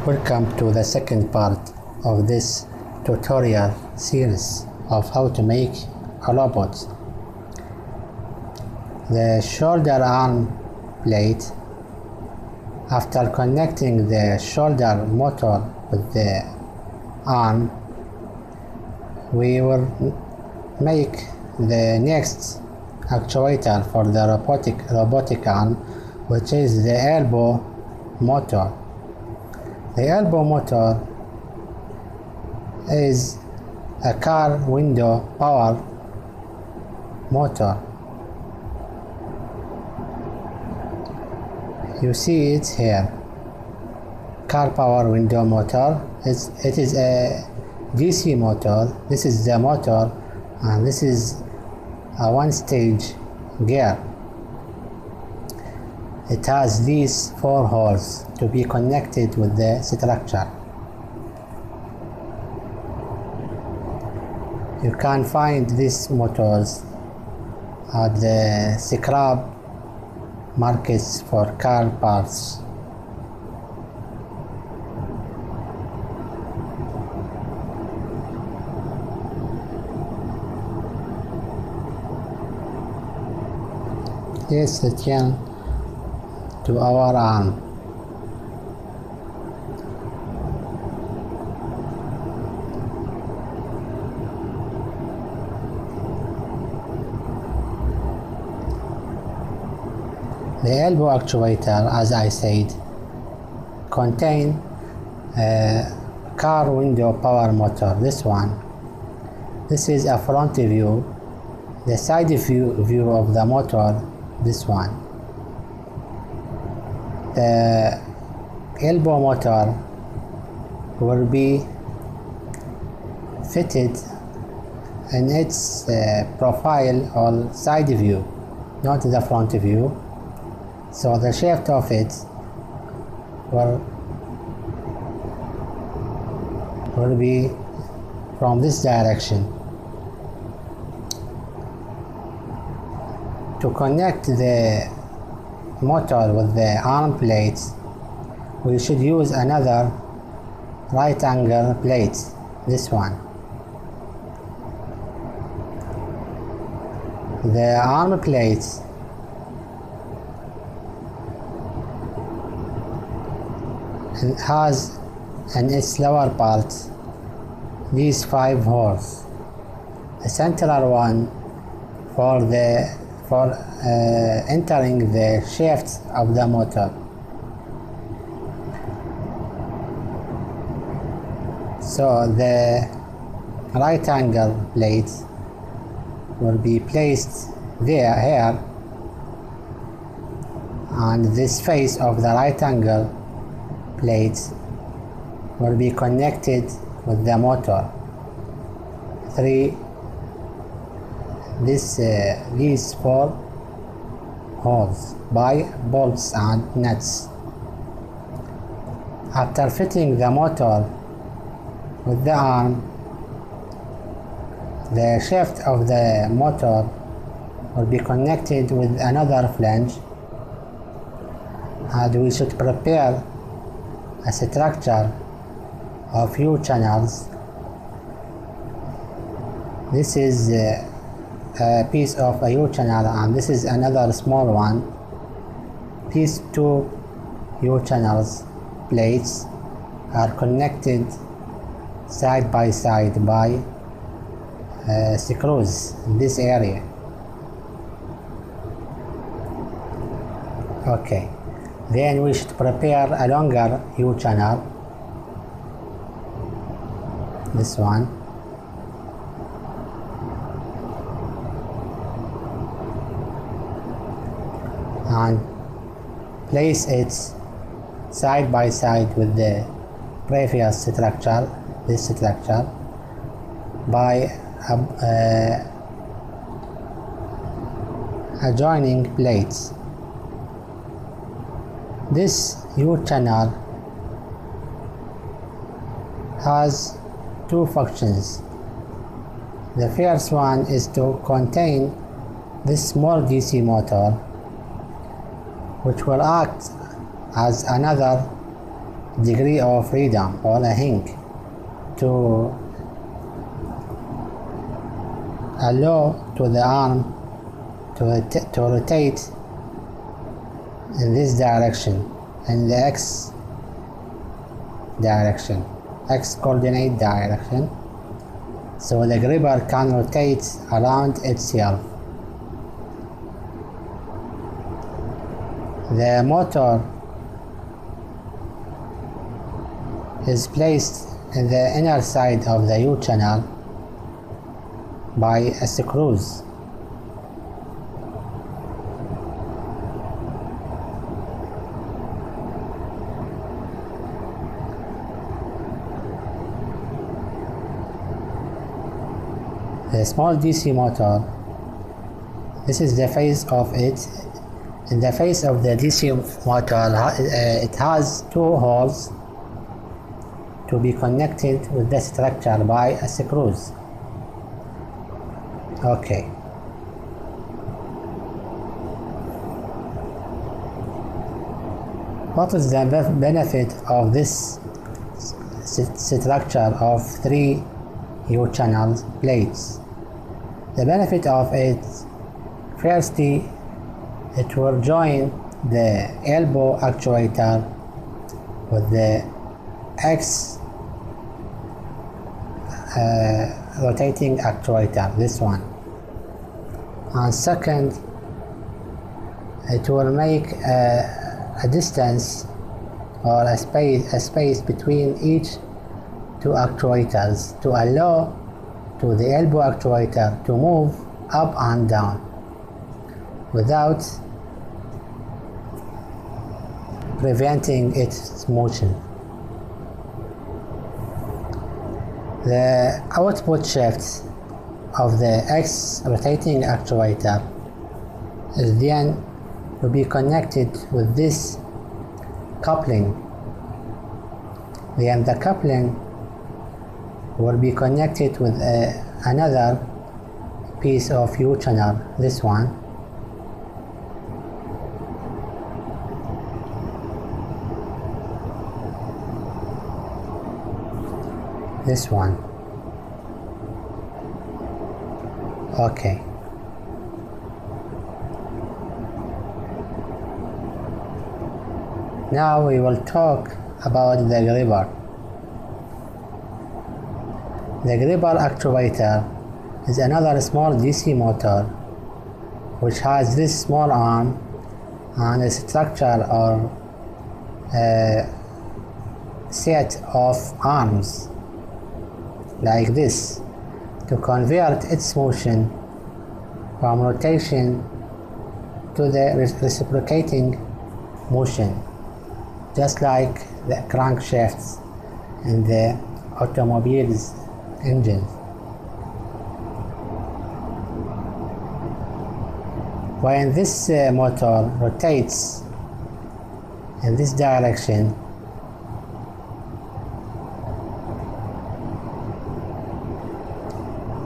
Welcome to the second part of this tutorial series of how to make a robot. The shoulder arm plate. After connecting the shoulder motor with the arm, we will make the next actuator for the robotic arm, which is the elbow motor. The elbow motor is a car window power motor. You see it here. Car power window motor. It is a DC motor. This is the motor, and this is a one-stage gear. It has these 4 holes to be connected with the structure. You can find these motors at the scrap markets for car parts. Let's return to our arm. The elbow actuator, as I said, contain a car window power motor. This one. This is a front view. The side view of the motor. This one. The elbow motor will be fitted in its profile or side view, not the front view. So the shaft of it will be from this direction. To connect the motor with the arm plate, we should use another right angle plate, this one. The arm plate has in its lower part these 5 holes. The central one for entering the shaft of the motor. So the right angle plate will be placed here, and this face of the right angle plate will be connected with the motor through these 4 holes by bolts and nuts. After fitting the motor with the arm, the shaft of the motor will be connected with another flange, and we should prepare a structure of U-channels. This is a piece of a U-channel, and this is another small one. These 2 U-channels plates are connected side by side by screws in this area. Okay. Then we should prepare a longer U-channel, this one, and place it side by side with the previous structure, this structure, by adjoining plates. This U-channel has 2 functions. The first one is to contain this small DC motor, which will act as another degree of freedom or a hink to allow to the arm to rotate in this direction, in the x direction, x coordinate direction, so the gripper can rotate around itself. The motor is placed in the inner side of the U-channel by screws. The small DC motor, this is the face of it. In the face of the DC motor, it has two holes to be connected with the structure by screws. Okay. What is the benefit of this structure of three U-channel plates? The benefit of it, firstly, it will join the elbow actuator with the X rotating actuator, this one. And second, it will make a distance or a space between each two actuators to allow to the elbow actuator to move up and down without preventing its motion. The output shift of the X rotating actuator is then to be connected with this coupling. Then the coupling will be connected with another piece of U-channel, this one. This one. Okay. Now we will talk about the gripper. The gripper actuator is another small DC motor which has this small arm and a structure or a set of arms like this to convert its motion from rotation to the reciprocating motion, just like the crankshafts in the automobile's engine. When this motor rotates in this direction,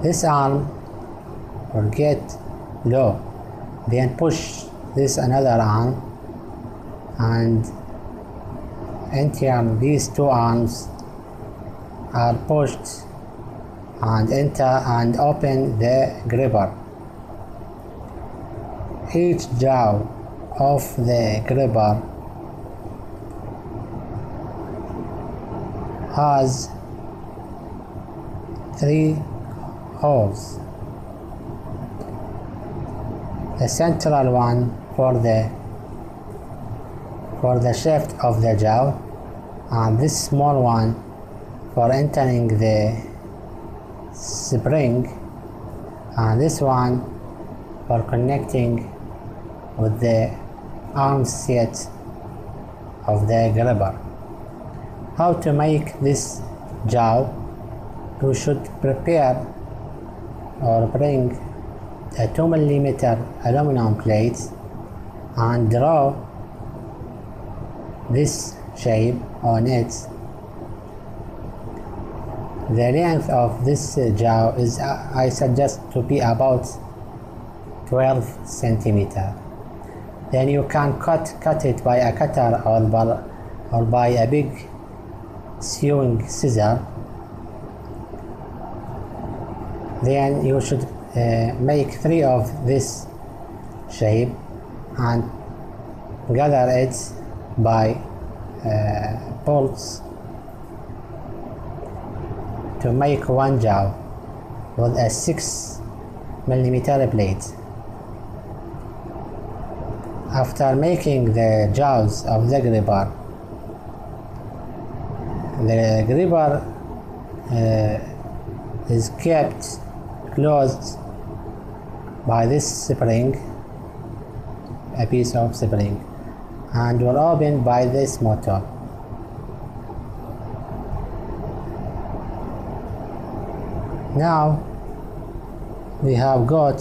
this arm will get low, then push this another arm, and in turn these two arms are pushed and enter and open the gripper. Each jaw of the gripper has three holes. The central one for the shaft of the jaw, and this small one for entering the spring, and this one for connecting with the arm set of the gripper. How to make this jaw? You should prepare or bring a 2mm aluminum plate and draw this shape on it. The length of this jaw is, I suggest, to be about 12 centimeters. Then you can cut it by a cutter or by a big sewing scissor, then you should make 3 of this shape and gather it by bolts to make one jaw with a 6mm blade. After making the jaws of the gripper is kept closed by this spring, a piece of spring, and will open by this motor. Now we have got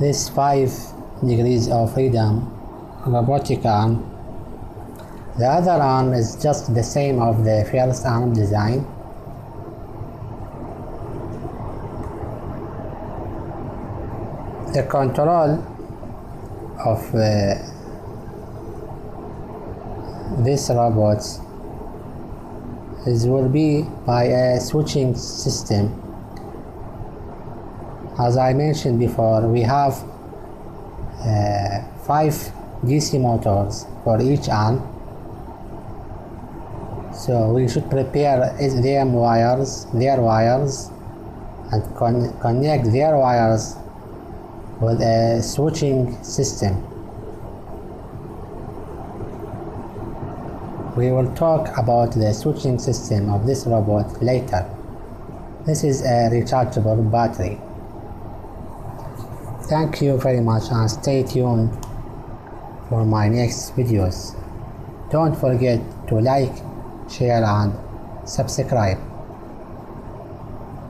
this 5 degrees of freedom robotic arm. The other arm is just the same of the first arm design. The control of this robot will be by a switching system. As I mentioned before, we have 5 DC motors for each arm, so we should prepare their wires and connect their wires with a switching system. We will talk about the switching system of this robot later. This is a rechargeable battery. Thank you very much and stay tuned for my next videos. Don't forget to like, share and subscribe.